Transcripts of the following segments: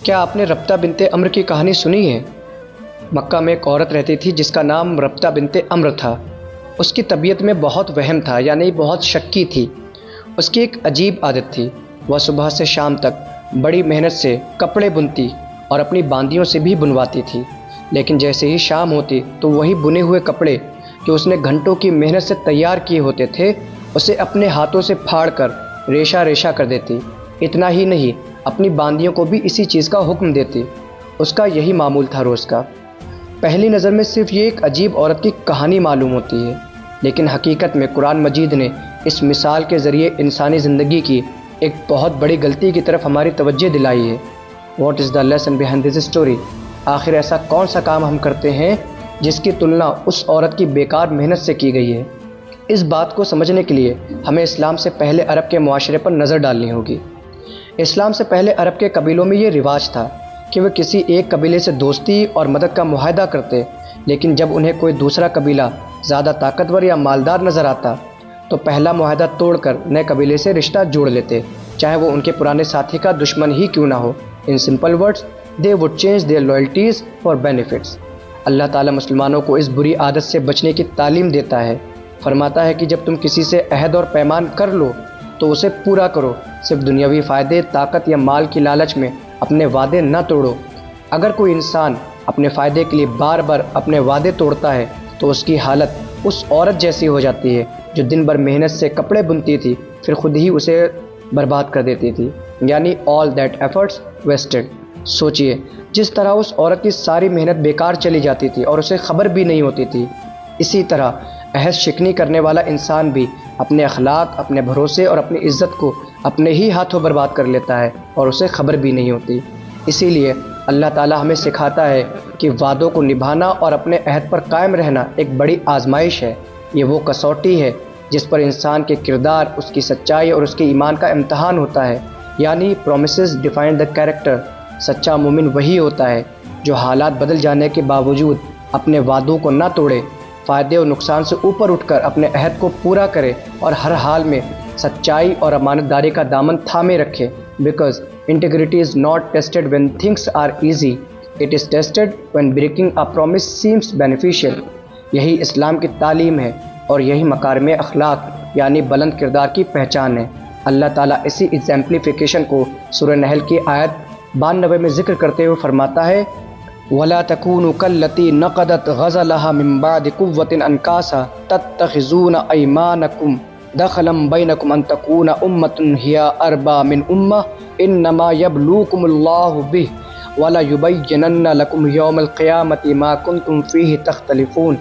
کیا آپ نے ربطہ بنت عمر کی کہانی سنی ہے؟ مکہ میں ایک عورت رہتی تھی جس کا نام ربطہ بنت عمر تھا۔ اس کی طبیعت میں بہت وہم تھا، یعنی بہت شکی تھی۔ اس کی ایک عجیب عادت تھی، وہ صبح سے شام تک بڑی محنت سے کپڑے بنتی اور اپنی باندیوں سے بھی بنواتی تھی، لیکن جیسے ہی شام ہوتی تو وہی بنے ہوئے کپڑے جو اس نے گھنٹوں کی محنت سے تیار کیے ہوتے تھے اسے اپنے ہاتھوں سے پھاڑ کر ریشہ ریشہ کر دیتی۔ اتنا ہی نہیں، اپنی باندیوں کو بھی اسی چیز کا حکم دیتی۔ اس کا یہی معمول تھا روز کا۔ پہلی نظر میں صرف یہ ایک عجیب عورت کی کہانی معلوم ہوتی ہے، لیکن حقیقت میں قرآن مجید نے اس مثال کے ذریعے انسانی زندگی کی ایک بہت بڑی غلطی کی طرف ہماری توجہ دلائی ہے۔ What is the lesson behind this story? آخر ایسا کون سا کام ہم کرتے ہیں جس کی تلنا اس عورت کی بیکار محنت سے کی گئی ہے؟ اس بات کو سمجھنے کے لیے ہمیں اسلام سے پہلے عرب کے معاشرے پر نظر ڈالنی ہوگی۔ اسلام سے پہلے عرب کے قبیلوں میں یہ رواج تھا کہ وہ کسی ایک قبیلے سے دوستی اور مدد کا معاہدہ کرتے، لیکن جب انہیں کوئی دوسرا قبیلہ زیادہ طاقتور یا مالدار نظر آتا تو پہلا معاہدہ توڑ کر نئے قبیلے سے رشتہ جوڑ لیتے، چاہے وہ ان کے پرانے ساتھی کا دشمن ہی کیوں نہ ہو۔ In simple words, they would change their loyalties for benefits. اللہ تعالیٰ مسلمانوں کو اس بری عادت سے بچنے کی تعلیم دیتا ہے۔ فرماتا ہے کہ جب تم کسی سے عہد اور پیمان کر لو تو اسے پورا کرو، صرف دنیاوی فائدے، طاقت یا مال کی لالچ میں اپنے وعدے نہ توڑو۔ اگر کوئی انسان اپنے فائدے کے لیے بار بار اپنے وعدے توڑتا ہے تو اس کی حالت اس عورت جیسی ہو جاتی ہے جو دن بھر محنت سے کپڑے بنتی تھی پھر خود ہی اسے برباد کر دیتی تھی، یعنی آل دیٹ ایفرٹس ویسٹڈ۔ سوچئے، جس طرح اس عورت کی ساری محنت بیکار چلی جاتی تھی اور اسے خبر بھی نہیں ہوتی تھی، اسی طرح عہد شکنی کرنے والا انسان بھی اپنے اخلاق، اپنے بھروسے اور اپنی عزت کو اپنے ہی ہاتھوں برباد کر لیتا ہے اور اسے خبر بھی نہیں ہوتی۔ اسی لیے اللہ تعالیٰ ہمیں سکھاتا ہے کہ وعدوں کو نبھانا اور اپنے عہد پر قائم رہنا ایک بڑی آزمائش ہے۔ یہ وہ کسوٹی ہے جس پر انسان کے کردار، اس کی سچائی اور اس کے ایمان کا امتحان ہوتا ہے، یعنی پرومسز ڈیفائن دا کیریکٹر۔ سچا مومن وہی ہوتا ہے جو حالات بدل جانے کے باوجود اپنے وعدوں کو نہ توڑے، فائدے اور نقصان سے اوپر اٹھ کر اپنے عہد کو پورا کرے اور ہر حال میں سچائی اور امانت داری کا دامن تھامے رکھے۔ Because integrity is not tested when things are easy, it is tested when breaking a promise seems beneficial. یہی اسلام کی تعلیم ہے اور یہی مکارم اخلاق یعنی بلند کردار کی پہچان ہے۔ اللہ تعالیٰ اسی ایگزامپلیفیکیشن کو سورہ نحل کی آیت 92 میں ذکر کرتے ہوئے فرماتا ہے وَلَا تَكُونُوا كَالَّتِي نَقَضَتْ غَزَلَهَا مِن بَعْدِ قُوَّةٍ أَنْكَاثًا تَتَّخِذُونَ أَيْمَانَكُمْ دَخَلًا بَيْنَكُمْ أَن تَكُونَ أُمَّةٌ هِيَ أَرْبَىٰ مِنْ أُمَّةٍ إِنَّمَا يَبْلُوكُمُ اللَّهُ بِهِ وَلَيُبَيِّنَنَّ لَكُمْ يَوْمَ الْقِيَامَةِ مَا كُنتُمْ فِيهِ تَخْتَلِفُونَ۔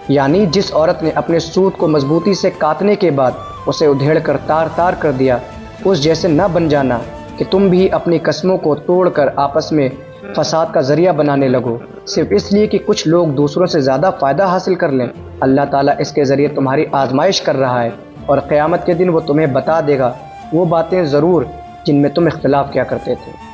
یعنی جس عورت نے اپنے سوت کو مضبوطی سے کاٹنے کے بعد اسے ادھیڑ کر تار تار کر دیا، اس جیسے نہ بن جانا کہ تم بھی اپنی قسموں کو توڑ کر آپس میں فساد کا ذریعہ بنانے لگو، صرف اس لیے کہ کچھ لوگ دوسروں سے زیادہ فائدہ حاصل کر لیں۔ اللہ تعالیٰ اس کے ذریعے تمہاری آزمائش کر رہا ہے اور قیامت کے دن وہ تمہیں بتا دے گا وہ باتیں ضرور جن میں تم اختلاف کیا کرتے تھے۔